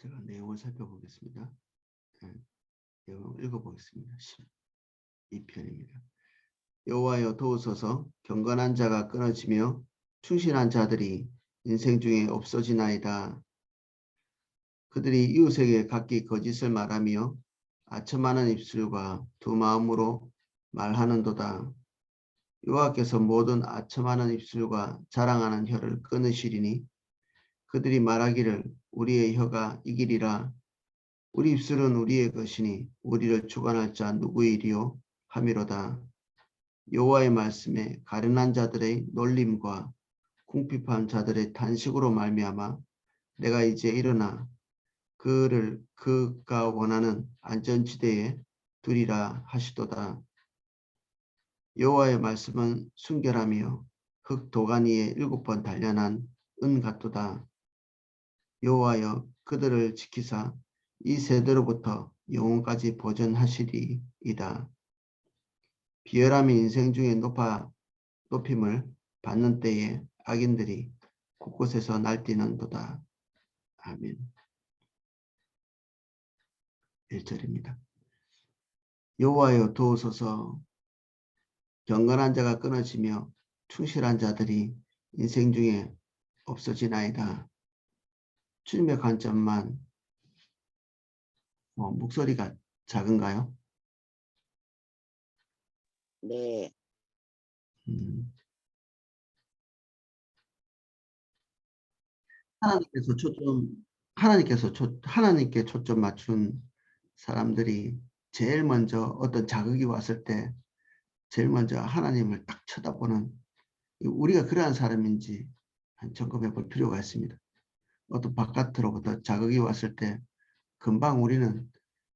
제가 내용을 살펴보겠습니다. 내용을 읽어보겠습니다. 12편입니다. 여호와여 도우소서. 경건한 자가 끊어지며 충실한 자들이 인생 중에 없어지나이다. 그들이 이웃에게 각기 거짓을 말하며 아첨하는 입술과 두 마음으로 말하는도다. 여호와께서 모든 아첨하는 입술과 자랑하는 혀를 끊으시리니 그들이 말하기를 우리의 혀가 이기리라. 우리 입술은 우리의 것이니 우리를 주관할 자 누구이리요 하미로다. 여호와의 말씀에 가련한 자들의 놀림과 궁핍한 자들의 탄식으로 말미암아 내가 이제 일어나 그를 그가 원하는 안전지대에 두리라 하시도다. 여호와의 말씀은 순결하며 흙 도가니에 7번 단련한 은 같도다. 여호와여 그들을 지키사 이 세대로부터 영혼까지 보존하시리이다. 비열함이 인생 중에 높임을 받는 때에 악인들이 곳곳에서 날뛰는도다. 아멘. 1절입니다. 여호와여 도우소서. 경건한 자가 끊어지며 충실한 자들이 인생 중에 없어지나이다. 주님의 관점만 목소리가 작은가요? 네. 하나님께 초점 맞춘 사람들이 제일 먼저 어떤 자극이 왔을 때 제일 먼저 하나님을 딱 쳐다보는, 우리가 그러한 사람인지 점검해 볼 필요가 있습니다. 어떤 바깥으로부터 자극이 왔을 때 금방 우리는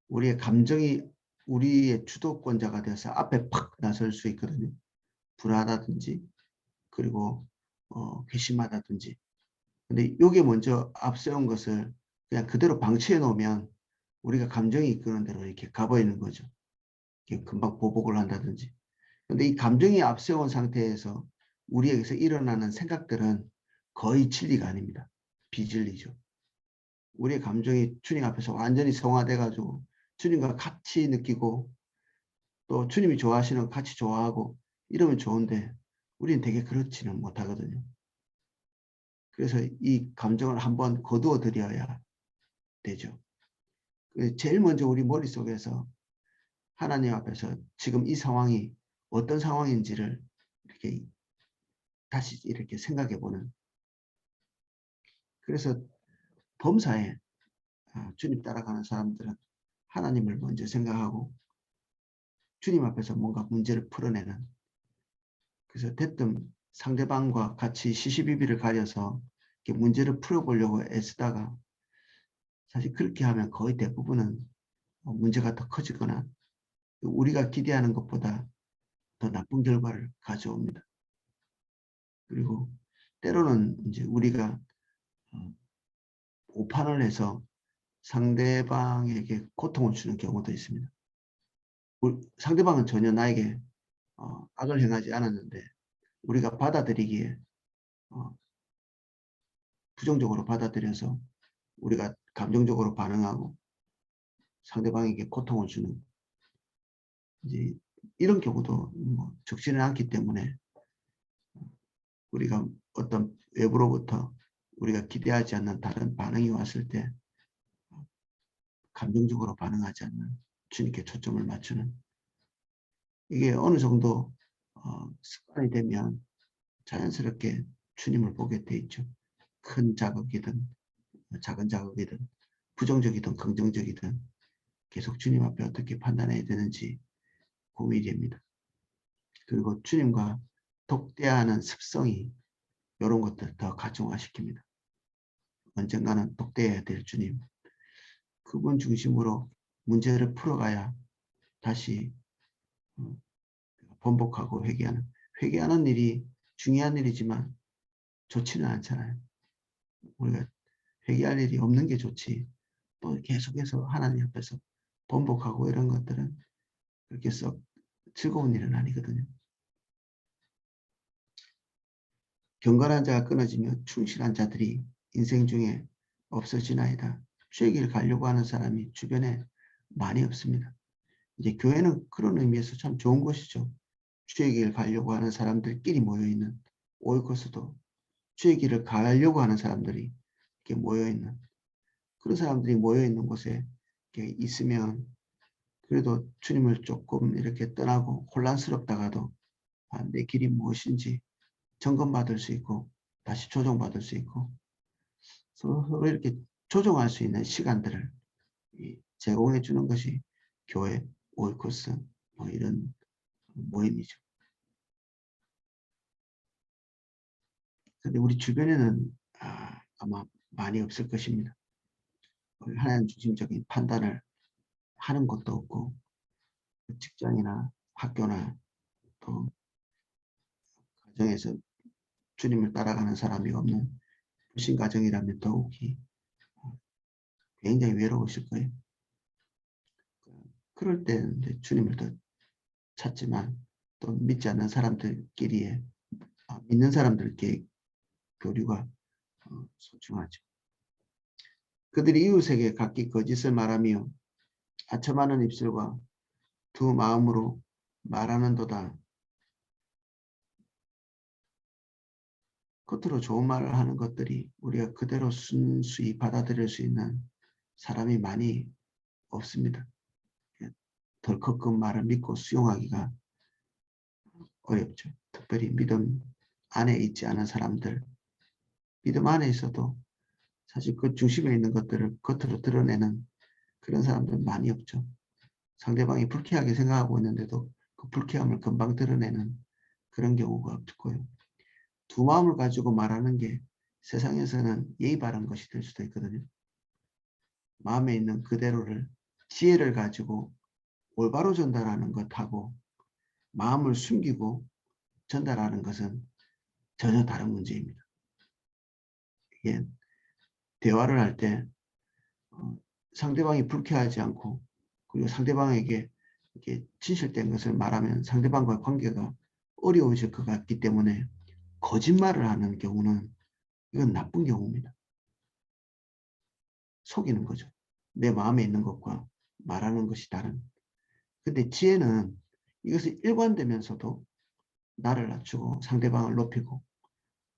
우리의 감정이 우리의 주도권자가 되어서 앞에 팍 나설 수 있거든요. 불안하든지 그리고 괘씸하다든지. 근데 이게 먼저 앞세운 것을 그냥 그대로 방치해 놓으면 우리가 감정이 이끄는 대로 이렇게 가버리는 거죠. 이렇게 금방 보복을 한다든지. 근데 이 감정이 앞세운 상태에서 우리에게서 일어나는 생각들은 거의 진리가 아닙니다. 비진리죠. 우리의 감정이 주님 앞에서 완전히 성화돼 가지고 주님과 같이 느끼고 또 주님이 좋아하시는 거 같이 좋아하고 이러면 좋은데 우리는 되게 그렇지는 못하거든요. 그래서 이 감정을 한번 거두어 드려야 되죠. 제일 먼저 우리 머릿속에서 하나님 앞에서 지금 이 상황이 어떤 상황인지를 이렇게 다시 이렇게 생각해 보는. 그래서 범사에 주님 따라가는 사람들은 하나님을 먼저 생각하고 주님 앞에서 뭔가 문제를 풀어내는. 그래서 대뜸 상대방과 같이 시시비비를 가려서 이렇게 문제를 풀어보려고 애쓰다가 사실 그렇게 하면 거의 대부분은 문제가 더 커지거나 우리가 기대하는 것보다 더 나쁜 결과를 가져옵니다. 그리고 때로는 이제 우리가 오판을 해서 상대방에게 고통을 주는 경우도 있습니다. 상대방은 전혀 나에게 악을 행하지 않았는데 우리가 받아들이기에 부정적으로 받아들여서 우리가 감정적으로 반응하고 상대방에게 고통을 주는, 이제 이런 경우도 적지는 않기 때문에 우리가 어떤 외부로부터 우리가 기대하지 않는 다른 반응이 왔을 때 감정적으로 반응하지 않는, 주님께 초점을 맞추는, 이게 어느 정도 습관이 되면 자연스럽게 주님을 보게 돼 있죠. 큰 자극이든 작은 자극이든 부정적이든 긍정적이든 계속 주님 앞에 어떻게 판단해야 되는지 고민이 됩니다. 그리고 주님과 독대하는 습성이 이런 것들 더 가중화시킵니다. 언젠가는 독대해야 될 주님, 그분 중심으로 문제를 풀어가야 다시 번복하고 회개하는 일이 중요한 일이지만 좋지는 않잖아요. 우리가 회개할 일이 없는 게 좋지, 또 계속해서 하나님 앞에서 번복하고 이런 것들은 그렇게 썩 즐거운 일은 아니거든요. 경건한 자가 끊어지며 충실한 자들이 인생 중에 없어지나이다. 주의 길 가려고 하는 사람이 주변에 많이 없습니다. 이제 교회는 그런 의미에서 참 좋은 곳이죠. 주의 길 가려고 하는 사람들끼리 모여있는, 오이코스도 주의 길을 가려고 하는 사람들이 이렇게 모여있는, 그런 사람들이 모여있는 곳에 이렇게 있으면 그래도 주님을 조금 이렇게 떠나고 혼란스럽다가도 내 길이 무엇인지 점검받을 수 있고 다시 조정받을 수 있고 서로 이렇게 조정할 수 있는 시간들을 제공해 주는 것이 교회, 오이코스 뭐 이런 모임이죠. 근데 우리 주변에는 아마 많이 없을 것입니다. 하나님 중심적인 판단을 하는 것도 없고 직장이나 학교나 또 가정에서 주님을 따라가는 사람이 없는 불신 가정이라면 더욱이 굉장히 외로우실 거예요. 그럴 때 주님을 더 찾지만 또 믿지 않는 사람들끼리의 믿는 사람들끼리 교류가 소중하죠. 그들이 이웃에게 각기 거짓을 말하며 아첨하는 입술과 두 마음으로 말하는도다. 겉으로 좋은 말을 하는 것들이 우리가 그대로 순수히 받아들일 수 있는 사람이 많이 없습니다. 덜컥 그 말을 믿고 수용하기가 어렵죠. 특별히 믿음 안에 있지 않은 사람들, 믿음 안에 있어도 사실 그 중심에 있는 것들을 겉으로 드러내는 그런 사람들 많이 없죠. 상대방이 불쾌하게 생각하고 있는데도 그 불쾌함을 금방 드러내는 그런 경우가 없고요. 두 마음을 가지고 말하는 게 세상에서는 예의 바른 것이 될 수도 있거든요. 마음에 있는 그대로를 지혜를 가지고 올바로 전달하는 것하고 마음을 숨기고 전달하는 것은 전혀 다른 문제입니다. 이게 대화를 할 때 상대방이 불쾌하지 않고 그리고 상대방에게 이렇게 진실된 것을 말하면 상대방과의 관계가 어려워질 것 같기 때문에 거짓말을 하는 경우는 이건 나쁜 경우입니다. 속이는 거죠. 내 마음에 있는 것과 말하는 것이 다른. 근데 지혜는 이것을 일관되면서도 나를 낮추고 상대방을 높이고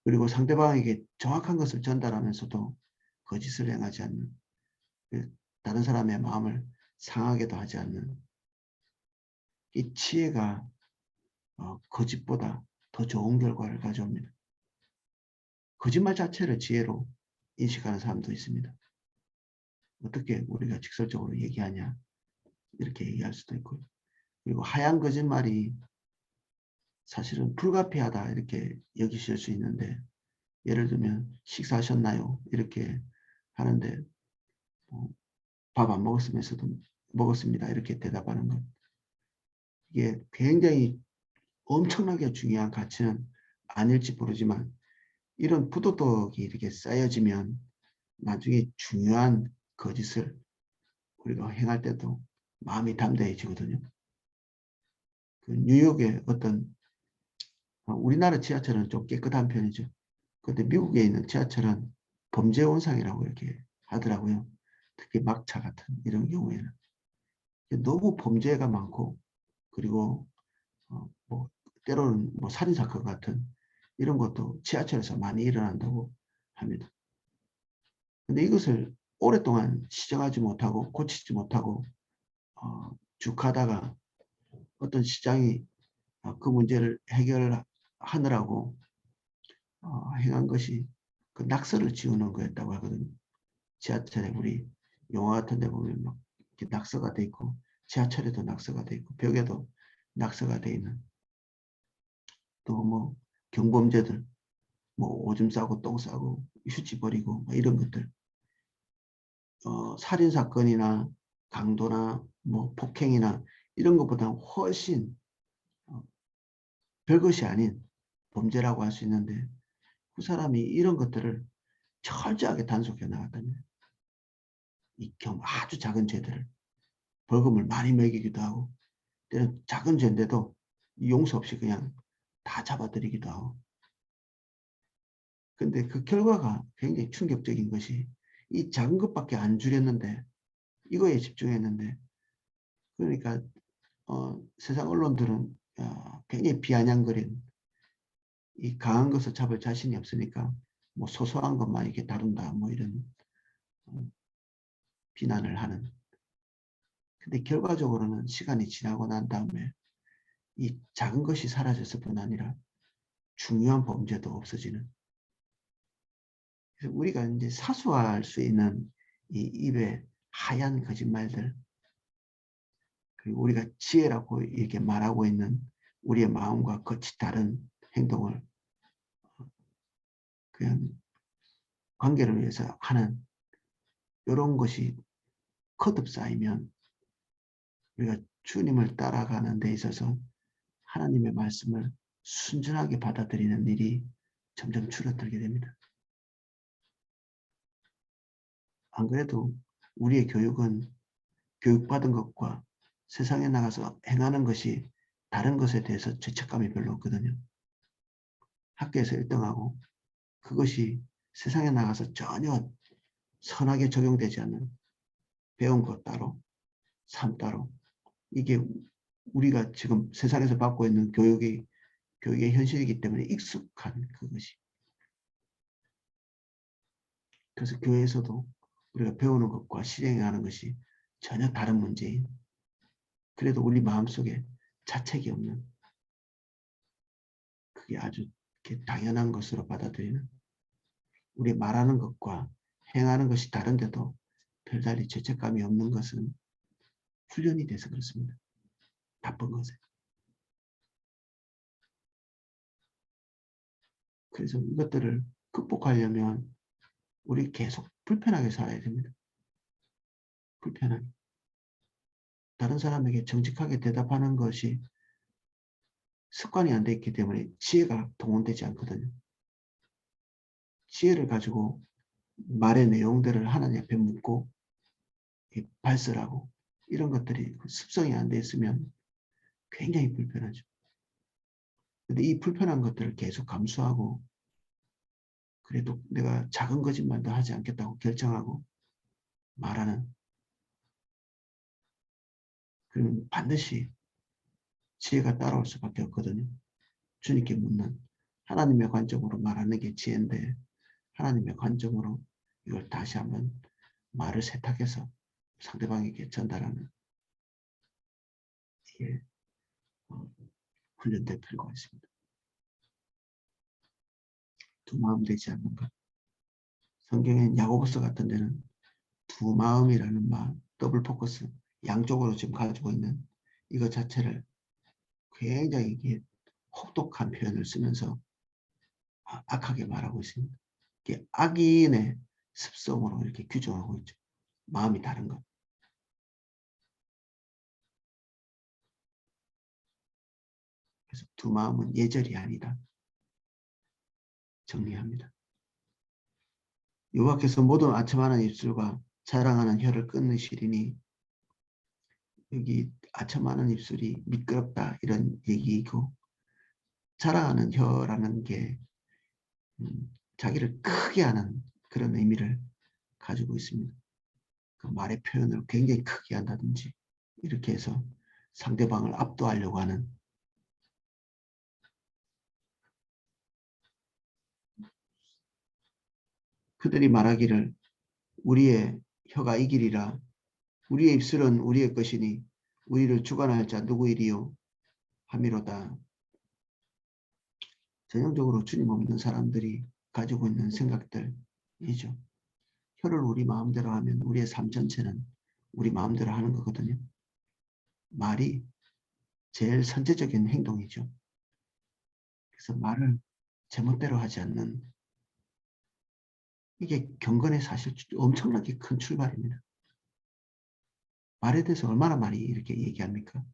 그리고 상대방에게 정확한 것을 전달하면서도 거짓을 행하지 않는 다른 사람의 마음을 상하게도 하지 않는 이 지혜가 거짓보다 더 좋은 결과를 가져옵니다. 거짓말 자체를 지혜로 인식하는 사람도 있습니다. 어떻게 우리가 직설적으로 얘기하냐 이렇게 얘기할 수도 있고요. 그리고 하얀 거짓말이 사실은 불가피하다 이렇게 여기실 수 있는데 예를 들면 식사하셨나요? 이렇게 하는데 밥 안 먹었으면서도 먹었습니다. 이렇게 대답하는 것. 이게 굉장히 엄청나게 중요한 가치는 아닐지 모르지만 이런 부도덕이 이렇게 쌓여지면 나중에 중요한 거짓을 우리가 행할 때도 마음이 담대해지거든요. 그 뉴욕의 어떤 우리나라 지하철은 좀 깨끗한 편이죠. 그런데 미국에 있는 지하철은 범죄 원상이라고 이렇게 하더라고요. 특히 막차 같은 이런 경우에는 너무 범죄가 많고 그리고 뭐 때로는 뭐 살인사건 같은 이런 것도 지하철에서 많이 일어난다고 합니다. 근데 이것을 오랫동안 시정하지 못하고 고치지 못하고 쭉 가다가 어떤 시장이 그 문제를 해결하느라고 행한 것이 그 낙서를 지우는 거였다고 하거든요. 지하철에 우리 영화 같은 데 보면 막 이렇게 낙서가 돼 있고 지하철에도 낙서가 돼 있고 벽에도 낙서가 돼 있는 또 뭐 경범죄들 뭐 오줌 싸고 똥 싸고 휴지 버리고 뭐 이런 것들 살인 사건이나 강도나 뭐 폭행이나 이런 것보다 훨씬 별것이 아닌 범죄라고 할 수 있는데 그 사람이 이런 것들을 철저하게 단속해 나갔다면 이 아주 작은 죄들을 벌금을 많이 매기기도 하고 때는 작은 죄인데도 용서 없이 그냥 다 잡아들이기도 하고 근데 그 결과가 굉장히 충격적인 것이 이 작은 것밖에 안 줄였는데 이거에 집중했는데 그러니까 세상 언론들은 굉장히 비아냥거린 이 강한 것을 잡을 자신이 없으니까 뭐 소소한 것만 이렇게 다룬다 뭐 이런 어, 비난을 하는. 근데 결과적으로는 시간이 지나고 난 다음에 이 작은 것이 사라졌을 뿐 아니라 중요한 범죄도 없어지는. 그래서 우리가 이제 사소할 수 있는 이 입의 하얀 거짓말들, 그리고 우리가 지혜라고 이렇게 말하고 있는 우리의 마음과 거치 다른 행동을 그냥 관계를 위해서 하는 이런 것이 거듭 쌓이면 우리가 주님을 따라가는 데 있어서 하나님의 말씀을 순전하게 받아들이는 일이 점점 줄어들게 됩니다. 안 그래도 우리의 교육은 교육받은 것과 세상에 나가서 행하는 것이 다른 것에 대해서 죄책감이 별로 없거든요. 학교에서 1등하고 그것이 세상에 나가서 전혀 선하게 적용되지 않는 배운 것 따로, 삶 따로. 이게 우리가 지금 세상에서 받고 있는 교육의 현실이기 때문에 익숙한 그것이. 그래서 교회에서도 우리가 배우는 것과 실행하는 것이 전혀 다른 문제인, 그래도 우리 마음속에 자책이 없는, 그게 아주 당연한 것으로 받아들이는, 우리 말하는 것과 행하는 것이 다른데도 별다리 죄책감이 없는 것은 훈련이 돼서 그렇습니다. 나쁜 것에. 그래서 이것들을 극복하려면 우리 계속 불편하게 살아야 됩니다. 불편하게. 다른 사람에게 정직하게 대답하는 것이 습관이 안 돼 있기 때문에 지혜가 동원되지 않거든요. 지혜를 가지고 말의 내용들을 하나님 앞에 묻고 발설하고 이런 것들이 습성이 안 돼 있으면 굉장히 불편하죠. 근데 이 불편한 것들을 계속 감수하고 그래도 내가 작은 거짓말도 하지 않겠다고 결정하고 말하는, 그러면 반드시 지혜가 따라올 수밖에 없거든요. 주님께 묻는, 하나님의 관점으로 말하는 게 지혜인데 하나님의 관점으로 이걸 다시 한번 말을 세탁해서 상대방에게 전달하는, 이게 훈련될 필요가 있습니다. 두 마음 되지 않는 것. 성경엔 야고보서 같은 데는 두 마음이라는 말, 더블 포커스, 양쪽으로 지금 가지고 있는 이것 자체를 굉장히 이게 혹독한 표현을 쓰면서 악하게 말하고 있습니다. 이게 악인의 습성으로 이렇게 규정하고 있죠. 마음이 다른 것. 그래서 두 마음은 예절이 아니다. 정리합니다. 여호와께서 모든 아첨하는 입술과 자랑하는 혀를 끊으시리니, 여기 아첨하는 입술이 미끄럽다 이런 얘기이고, 자랑하는 혀라는 게 자기를 크게 하는 그런 의미를 가지고 있습니다. 그 말의 표현을 굉장히 크게 한다든지 이렇게 해서 상대방을 압도하려고 하는, 그들이 말하기를 우리의 혀가 이기리라. 우리의 입술은 우리의 것이니 우리를 주관할 자 누구이리요 하미로다. 전형적으로 주님 없는 사람들이 가지고 있는 생각들이죠. 혀를 우리 마음대로 하면 우리의 삶 전체는 우리 마음대로 하는 거거든요. 말이 제일 선제적인 행동이죠. 그래서 말을 제멋대로 하지 않는, 이게 경건의 사실 엄청나게 큰 출발입니다. 말에 대해서 얼마나 많이 이렇게 얘기합니까?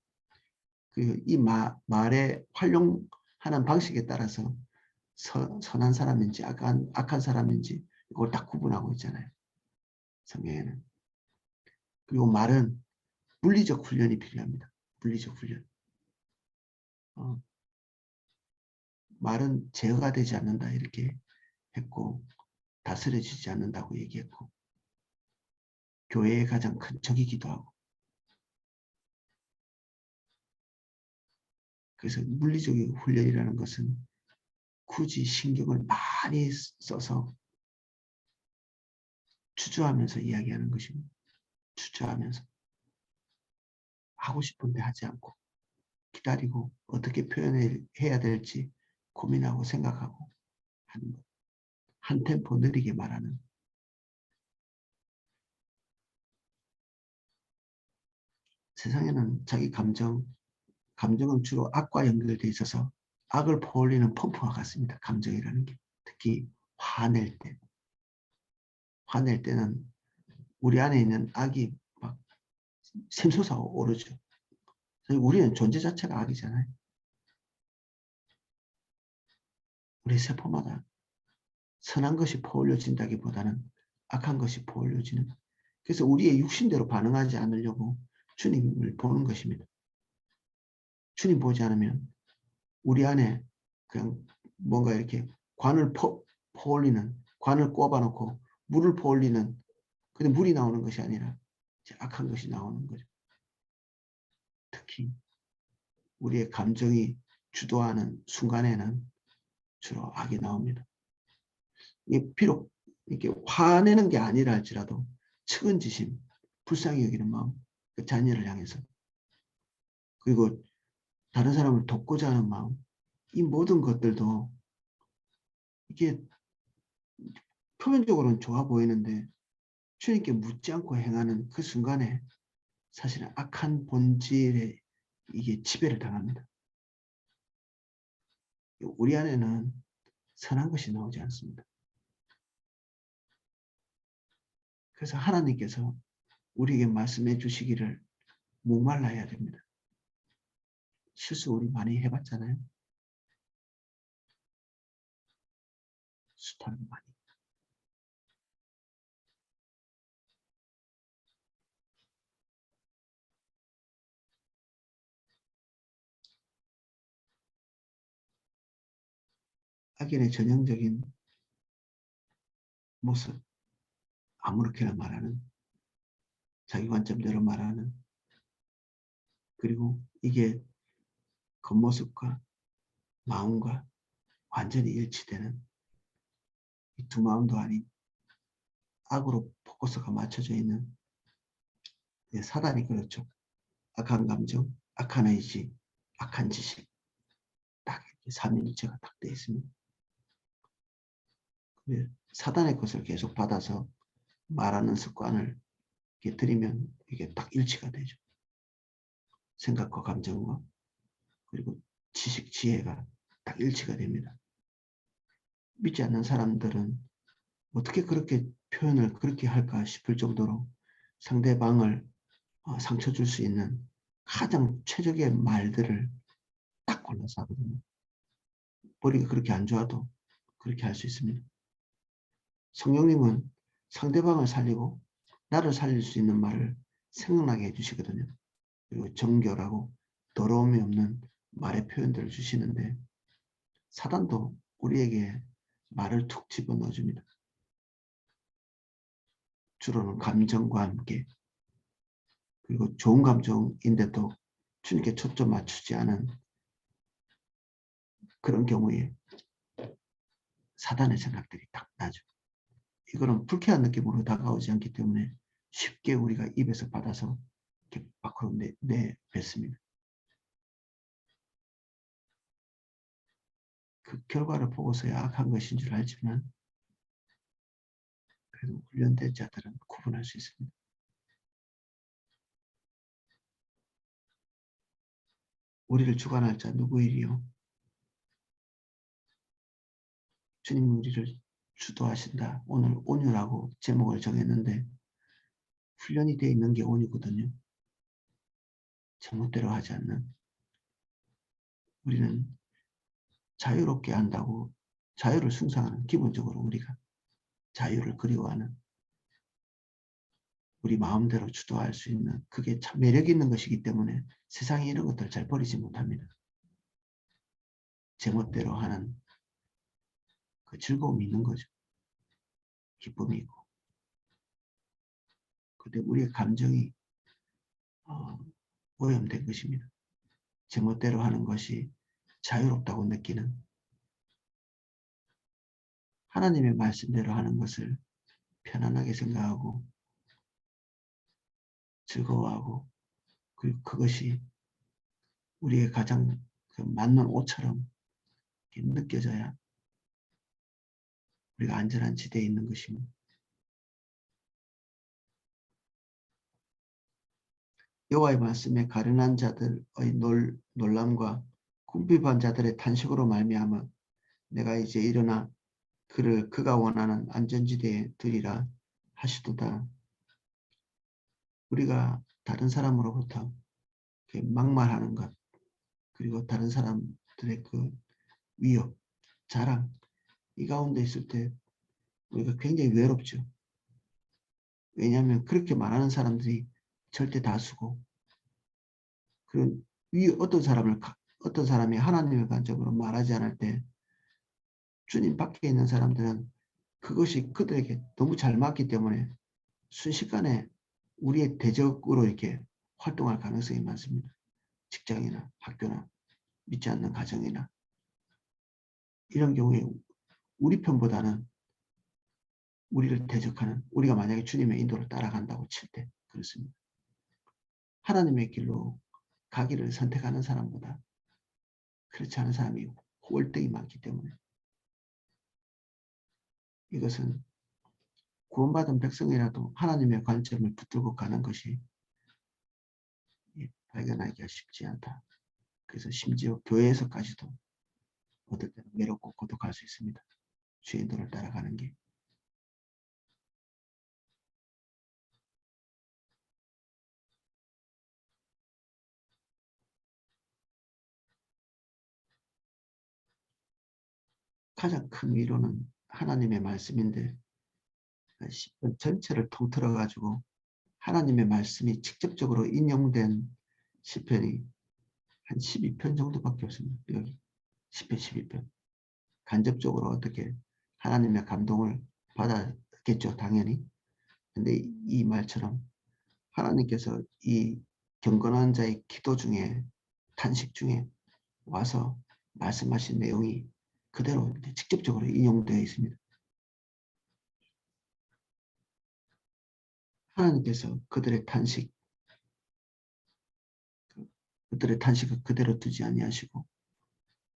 이 말의 활용하는 방식에 따라서 선한 사람인지 악한 사람인지 이걸 딱 구분하고 있잖아요. 성경에는. 그리고 말은 물리적 훈련이 필요합니다. 물리적 훈련. 말은 제어가 되지 않는다 이렇게 했고 다스려지지 않는다고 얘기했고, 교회의 가장 큰 적이기도 하고, 그래서 물리적인 훈련이라는 것은 굳이 신경을 많이 써서 주저하면서 이야기하는 것입니다. 주저하면서 하고 싶은데 하지 않고 기다리고 어떻게 표현해야 될지 고민하고 생각하고 하는 것. 한 템포 느리게 말하는. 세상에는 자기 감정은 주로 악과 연결되어 있어서 악을 퍼올리는 펌프와 같습니다. 감정이라는 게. 특히 화낼 때. 화낼 때는 우리 안에 있는 악이 막 샘솟아 오르죠. 우리는 존재 자체가 악이잖아요. 우리 세포마다 선한 것이 퍼올려진다기보다는 악한 것이 퍼올려지는. 그래서 우리의 육신대로 반응하지 않으려고 주님을 보는 것입니다. 주님 보지 않으면 우리 안에 그냥 뭔가 이렇게 관을 퍼올리는, 관을 꼽아놓고 물을 퍼올리는, 근데 물이 나오는 것이 아니라 악한 것이 나오는 거죠. 특히 우리의 감정이 주도하는 순간에는 주로 악이 나옵니다. 비록 이렇게 화내는 게 아니라 할지라도 측은지심, 불쌍히 여기는 마음, 그 자녀를 향해서, 그리고 다른 사람을 돕고자 하는 마음, 이 모든 것들도 이게 표면적으로는 좋아 보이는데 주님께 묻지 않고 행하는 그 순간에 사실은 악한 본질에 이게 지배를 당합니다. 우리 안에는 선한 것이 나오지 않습니다. 그래서 하나님께서 우리에게 말씀해 주시기를 목말라야 됩니다. 실수 우리 많이 해봤잖아요. 수탈을 많이. 악인의 전형적인 모습, 아무렇게나 말하는, 자기 관점대로 말하는, 그리고 이게 겉모습과 마음과 완전히 일치되는 이 두 마음도 아닌 악으로 포커스가 맞춰져 있는 사단이 그렇죠. 악한 감정, 악한 의지, 악한 지식, 딱 이렇게 삼위일체가 딱 되어 있습니다. 사단의 것을 계속 받아서 말하는 습관을 이렇게 들이면 이게 딱 일치가 되죠. 생각과 감정과 그리고 지식, 지혜가 딱 일치가 됩니다. 믿지 않는 사람들은 어떻게 그렇게 표현을 그렇게 할까 싶을 정도로 상대방을 상처 줄 수 있는 가장 최적의 말들을 딱 골라서 하거든요. 머리가 그렇게 안 좋아도 그렇게 할 수 있습니다. 성령님은 상대방을 살리고 나를 살릴 수 있는 말을 생각나게 해주시거든요. 그리고 정결하고 더러움이 없는 말의 표현들을 주시는데 사단도 우리에게 말을 툭 집어넣어 줍니다. 주로는 감정과 함께, 그리고 좋은 감정인데도 주님께 초점 맞추지 않은 그런 경우에 사단의 생각들이 딱 나죠. 이거는 불쾌한 느낌으로 다가오지 않기 때문에 쉽게 우리가 입에서 받아서 이렇게 밖으로 내뱉습니다. 그 결과를 보고서야 악한 것인 줄 알지만 그래도 훈련된 자들은 구분할 수 있습니다. 우리를 주관할 자 누구이리요? 주님이 우리를 주도하신다. 오늘 온유라고 제목을 정했는데 훈련이 되어 있는 게 온유거든요. 제멋대로 하지 않는. 우리는 자유롭게 한다고 자유를 숭상하는, 기본적으로 우리가 자유를 그리워하는, 우리 마음대로 주도할 수 있는, 그게 참 매력 있는 것이기 때문에 세상에 이런 것들을 잘 버리지 못합니다. 제멋대로 하는 그 즐거움이 있는 거죠. 기쁨이 있고. 그때 우리의 감정이 오염된 것입니다. 제멋대로 하는 것이 자유롭다고 느끼는, 하나님의 말씀대로 하는 것을 편안하게 생각하고 즐거워하고, 그리고 그것이 우리의 가장 맞는 옷처럼 느껴져야 우리가 안전한 지대에 있는 것입니다. 여호와의 말씀에 가련한 자들의 놀람과 궁핍한 자들의 탄식으로 말미암아 내가 이제 일어나 그를 그가 원하는 안전지대에 두리라 하시도다. 우리가 다른 사람으로부터 막말하는 것, 그리고 다른 사람들의 그 위협, 자랑, 이 가운데 있을 때 우리가 굉장히 외롭죠. 왜냐하면 그렇게 말하는 사람들이 절대 다수고, 그런 어떤 사람이 하나님의 관점으로 말하지 않을 때 주님 밖에 있는 사람들은 그것이 그들에게 너무 잘 맞기 때문에 순식간에 우리의 대적으로 이렇게 활동할 가능성이 많습니다. 직장이나 학교나 믿지 않는 가정이나, 이런 경우에 우리 편보다는 우리를 대적하는, 우리가 만약에 주님의 인도를 따라간다고 칠 때 그렇습니다. 하나님의 길로 가기를 선택하는 사람보다 그렇지 않은 사람이 홀등이 많기 때문에, 이것은 구원받은 백성이라도 하나님의 관점을 붙들고 가는 것이 발견하기가 쉽지 않다. 그래서 심지어 교회에서까지도 어떨 때는 외롭고 고독할 수 있습니다. 주의 인도를 따라가는 게. 가장 큰 위로는 하나님의 말씀인데, 시편 전체를 통틀어 가지고 하나님의 말씀이 직접적으로 인용된 시편이 한 12편 정도밖에 없습니다. 여기 시편 12편. 간접적으로 어떻게 하나님의 감동을 받았겠죠, 당연히. 근데 이 말처럼 하나님께서 이 경건한 자의 기도 중에, 탄식 중에 와서 말씀하신 내용이 그대로 직접적으로 인용되어 있습니다. 하나님께서 그들의 탄식을 그대로 두지 아니하시고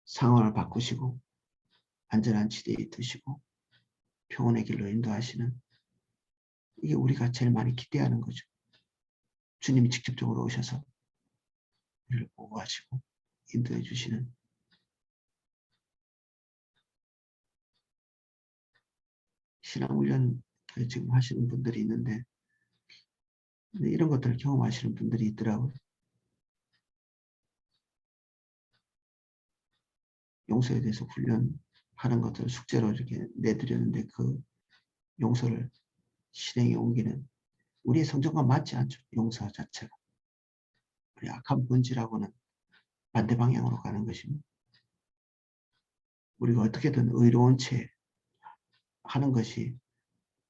상황을 바꾸시고 안전한 지대에 두시고 평온의 길로 인도하시는, 이게 우리가 제일 많이 기대하는 거죠. 주님이 직접적으로 오셔서 우리를 보호하시고 인도해 주시는, 신앙훈련 지금 하시는 분들이 있는데 이런 것들을 경험하시는 분들이 있더라고요. 용서에 대해서 훈련하는 것들을 숙제로 이렇게 내드렸는데 그 용서를 실행에 옮기는, 우리의 성정과 맞지 않죠. 용서 자체가. 우리 악한 본질하고는 반대 방향으로 가는 것입니다. 우리가 어떻게든 의로운 채 하는 것이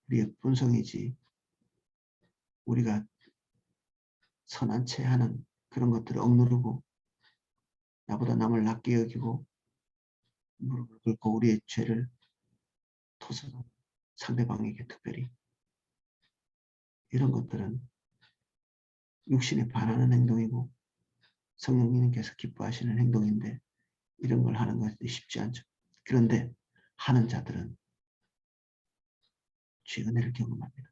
우리의 본성이지, 우리가 선한 채 하는 그런 것들을 억누르고 나보다 남을 낮게 여기고 무릎을 꿇고 우리의 죄를 토설하는 상대방에게, 특별히 이런 것들은 육신에 반하는 행동이고 성령님께서 기뻐하시는 행동인데, 이런 걸 하는 것이 쉽지 않죠. 그런데 하는 자들은 주의 은혜를 경험합니다.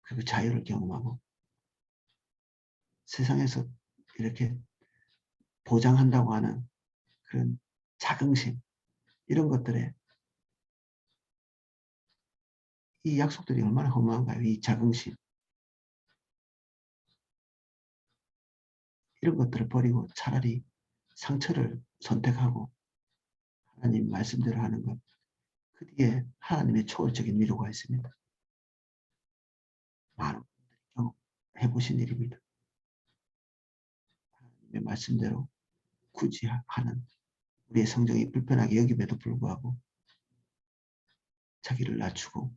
그리고 자유를 경험하고 세상에서 이렇게 보장한다고 하는 그런 자긍심, 이런 것들에, 이 약속들이 얼마나 허무한가요? 이 자긍심, 이런 것들을 버리고 차라리 상처를 선택하고 하나님 말씀대로 하는 것, 그 뒤에 하나님의 초월적인 위로가 있습니다. 많은 분들이 경험해보신 일입니다. 하나님의 말씀대로 굳이 하는, 우리의 성정이 불편하게 여김에도 불구하고 자기를 낮추고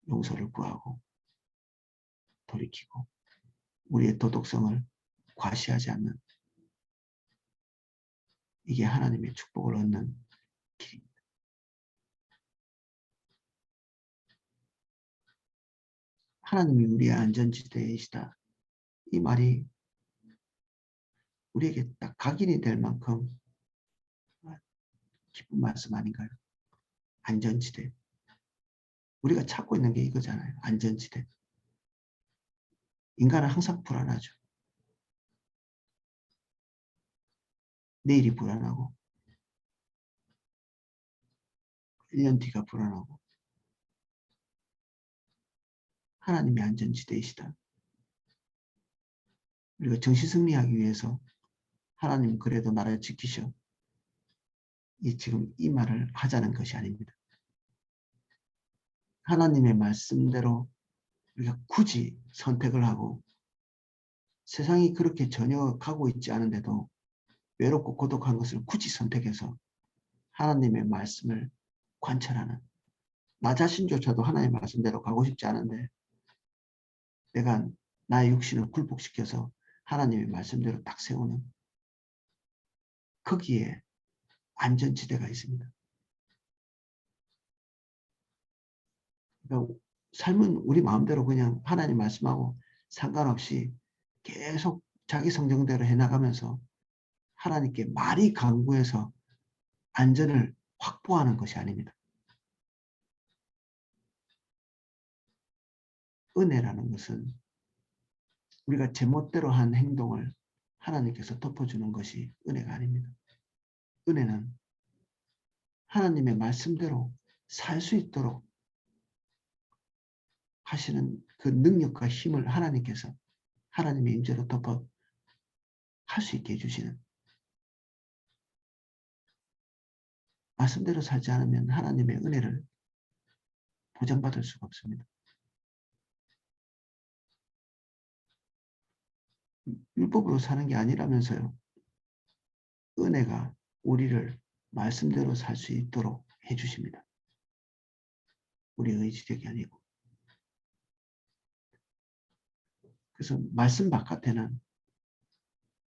용서를 구하고 돌이키고 우리의 도덕성을 과시하지 않는, 이게 하나님의 축복을 얻는 길입니다. 하나님이 우리의 안전지대이시다. 이 말이 우리에게 딱 각인이 될 만큼 기쁜 말씀 아닌가요? 안전지대. 우리가 찾고 있는 게 이거잖아요. 안전지대. 인간은 항상 불안하죠. 내일이 불안하고 1년 뒤가 불안하고, 하나님이 안전지대이시다. 우리가 정신 승리하기 위해서 하나님 그래도 나를 지키셔, 지금 이 말을 하자는 것이 아닙니다. 하나님의 말씀대로 우리가 굳이 선택을 하고 세상이 그렇게 전혀 가고 있지 않은데도 외롭고 고독한 것을 굳이 선택해서 하나님의 말씀을 관찰하는, 나 자신조차도 하나님의 말씀대로 가고 싶지 않은데 내가 나의 육신을 굴복시켜서 하나님의 말씀대로 딱 세우는, 거기에 안전지대가 있습니다. 그러니까 삶은 우리 마음대로 그냥 하나님 말씀하고 상관없이 계속 자기 성정대로 해나가면서 하나님께 말이 강구해서 안전을 확보하는 것이 아닙니다. 은혜라는 것은 우리가 제멋대로 한 행동을 하나님께서 덮어주는 것이 은혜가 아닙니다. 은혜는 하나님의 말씀대로 살 수 있도록 하시는 그 능력과 힘을 하나님께서 하나님의 임재로 덮어 할 수 있게 해주시는, 말씀대로 살지 않으면 하나님의 은혜를 보장받을 수가 없습니다. 율법으로 사는 게 아니라면서요. 은혜가 우리를 말씀대로 살 수 있도록 해주십니다. 우리의 의지력이 아니고. 그래서 말씀 바깥에는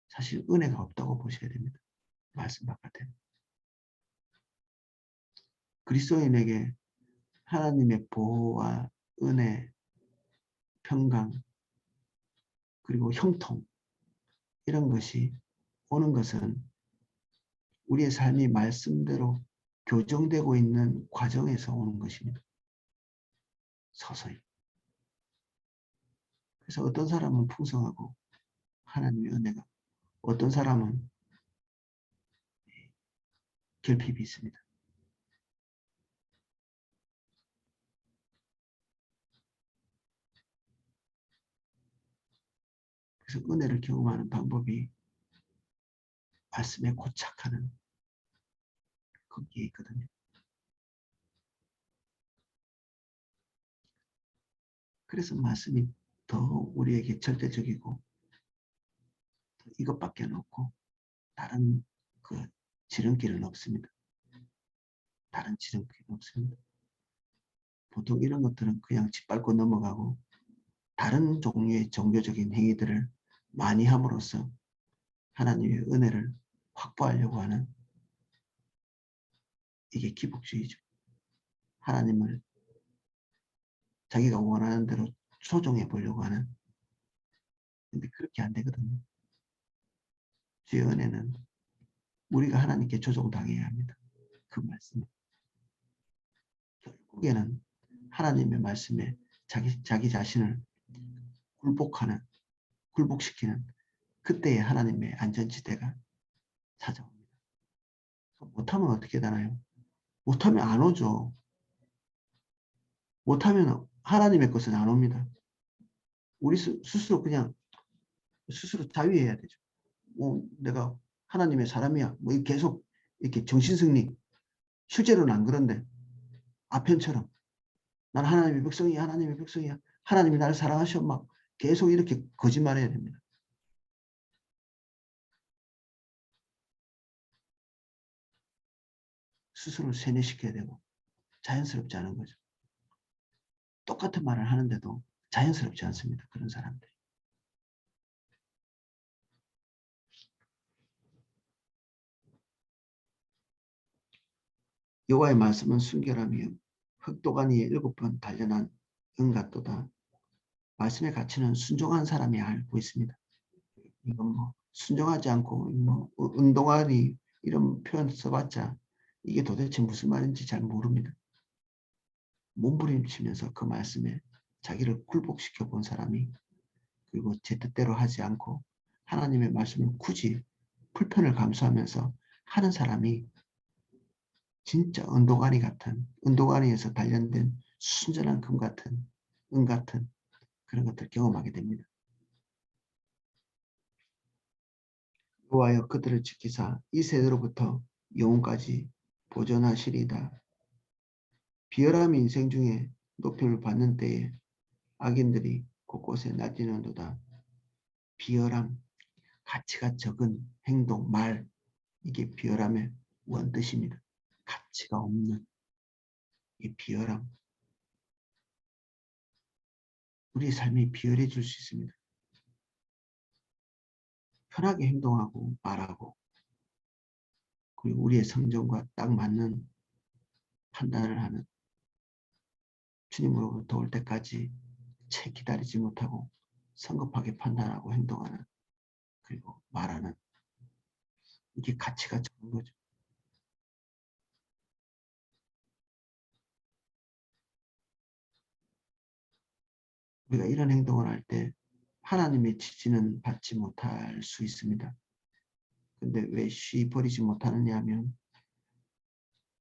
사실 은혜가 없다고 보셔야 됩니다. 말씀 바깥에는. 그리스도인에게 하나님의 보호와 은혜, 평강, 그리고 형통, 이런 것이 오는 것은 우리의 삶이 말씀대로 교정되고 있는 과정에서 오는 것입니다. 서서히. 그래서 어떤 사람은 풍성하고 하나님의 은혜가, 어떤 사람은 결핍이 있습니다. 그래서 은혜를 경험하는 방법이 말씀에 고착하는, 거기에 있거든요. 그래서 말씀이 더 우리에게 절대적이고 이것밖에 없고 다른 그 지름길은 없습니다. 다른 지름길은 없습니다. 보통 이런 것들은 그냥 짓밟고 넘어가고 다른 종류의 종교적인 행위들을 많이 함으로써 하나님의 은혜를 확보하려고 하는, 이게 기복주의죠. 하나님을 자기가 원하는 대로 조종해 보려고 하는. 근데 그렇게 안 되거든요. 주의 은혜는 우리가 하나님께 조종당해야 합니다. 그 말씀. 결국에는 하나님의 말씀에 자기 자신을 굴복시키는 그때의 하나님의 안전지대가 찾아옵니다. 못하면 어떻게 되나요? 못하면 안 오죠. 못하면 하나님의 것은 안 옵니다. 우리 스스로 그냥 스스로 자위해야 되죠. 내가 하나님의 사람이야. 계속 이렇게 정신승리. 실제로는 안 그런데 아편처럼 난 하나님의 백성이야, 하나님의 백성이야. 하나님이 나를 사랑하셔. 막 계속 이렇게 거짓말해야 됩니다. 스스로를 세뇌시켜야 되고 자연스럽지 않은 거죠. 똑같은 말을 하는데도 자연스럽지 않습니다. 그런 사람들이. 여호와의 말씀은 순결하며 흑도가니에 7번 단련한 은같도다. 말씀의 가치는 순종한 사람이 알고 있습니다. 이건 뭐 순종하지 않고 뭐 운동하니 이런 표현 써봤자 이게 도대체 무슨 말인지 잘 모릅니다. 몸부림치면서 그 말씀에 자기를 굴복시켜 본 사람이, 그리고 제 뜻대로 하지 않고 하나님의 말씀을 굳이 불편을 감수하면서 하는 사람이 진짜 은도가니에서 단련된 순전한 금 같은, 은 같은 그런 것들을 경험하게 됩니다. 여호와여 그들을 지키사 이 세대로부터 영혼까지 보존하시리이다. 비열함이 인생 중에 높임을 받는 때에 악인들이 곳곳에 나뛰는도다. 비열함, 가치가 적은 행동, 말, 이게 비열함의 원뜻입니다. 가치가 없는 이 비열함. 우리 삶이 비열해질 수 있습니다. 편하게 행동하고 말하고, 그리고 우리의 성정과 딱 맞는 판단을 하는, 주님으로부터 올 때까지 채 기다리지 못하고 성급하게 판단하고 행동하는, 그리고 말하는, 이게 가치가 적은 거죠. 우리가 이런 행동을 할 때 하나님의 지지는 받지 못할 수 있습니다. 근데 왜 쉬 버리지 못하느냐 하면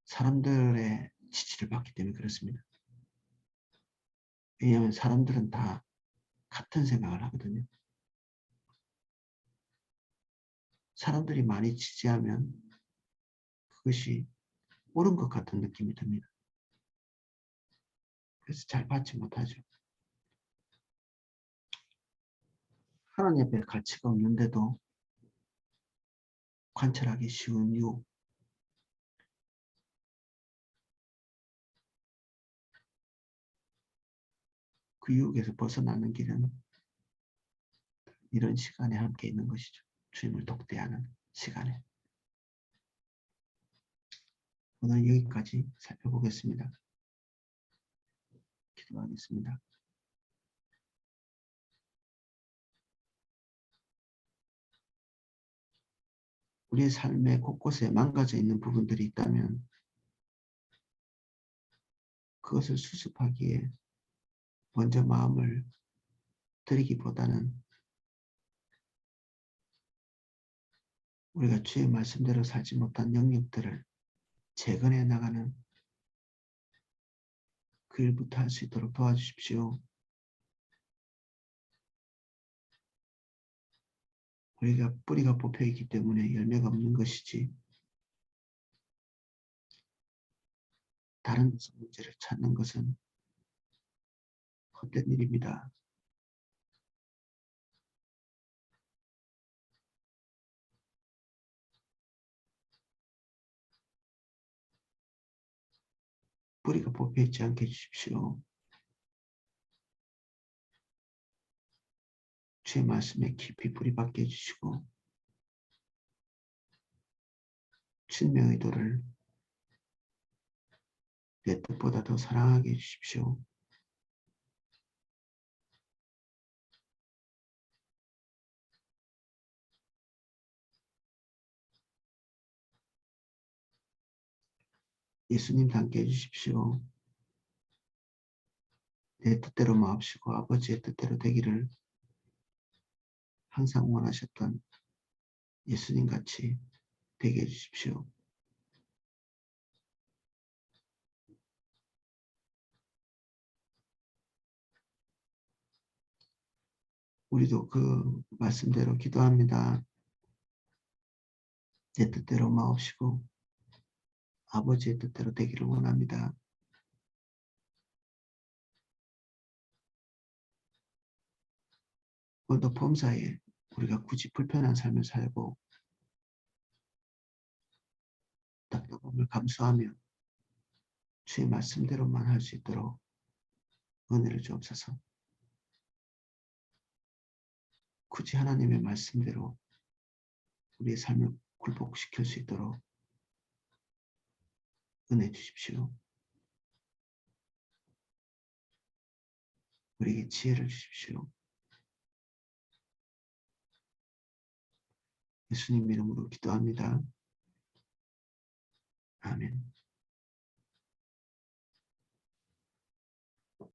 사람들의 지지를 받기 때문에 그렇습니다. 왜냐하면 사람들은 다 같은 생각을 하거든요. 사람들이 많이 지지하면 그것이 옳은 것 같은 느낌이 듭니다. 그래서 잘 받지 못하죠. 하나님 앞에 가치가 없는데도 관찰하기 쉬운 유혹, 그 유혹에서 벗어나는 길은 이런 시간에 함께 있는 것이죠. 주님을 독대하는 시간에. 오늘 여기까지 살펴보겠습니다. 기도하겠습니다. 우리의 삶의 곳곳에 망가져 있는 부분들이 있다면 그것을 수습하기에 먼저 마음을 들이기보다는 우리가 주의 말씀대로 살지 못한 영역들을 재건해 나가는 그 일부터 할 수 있도록 도와주십시오. 우리가 뿌리가 뽑혀 있기 때문에 열매가 없는 것이지 다른 데서 문제를 찾는 것은 헛된 일입니다. 뿌리가 뽑혀 있지 않게 해주십시오. 주의 말씀에 깊이 뿌리 박게 해주시고 주님의 의도를 내 뜻보다 더 사랑하게 해주십시오. 예수님 닮게 해주십시오. 내 뜻대로 마옵시고 아버지의 뜻대로 되기를 항상 원하셨던 예수님 같이 되게 해주십시오. 우리도 그 말씀대로 기도합니다. 내 뜻대로 마옵시고 아버지의 뜻대로 되기를 원합니다. 오늘도 범사에 우리가 굳이 불편한 삶을 살고 답답함을 감수하며 주의 말씀대로만 할 수 있도록 은혜를 주옵소서. 굳이 하나님의 말씀대로 우리의 삶을 굴복시킬 수 있도록 은혜 주십시오. 우리에게 지혜를 주십시오. 예수님 이름으로 기도합니다. 아멘.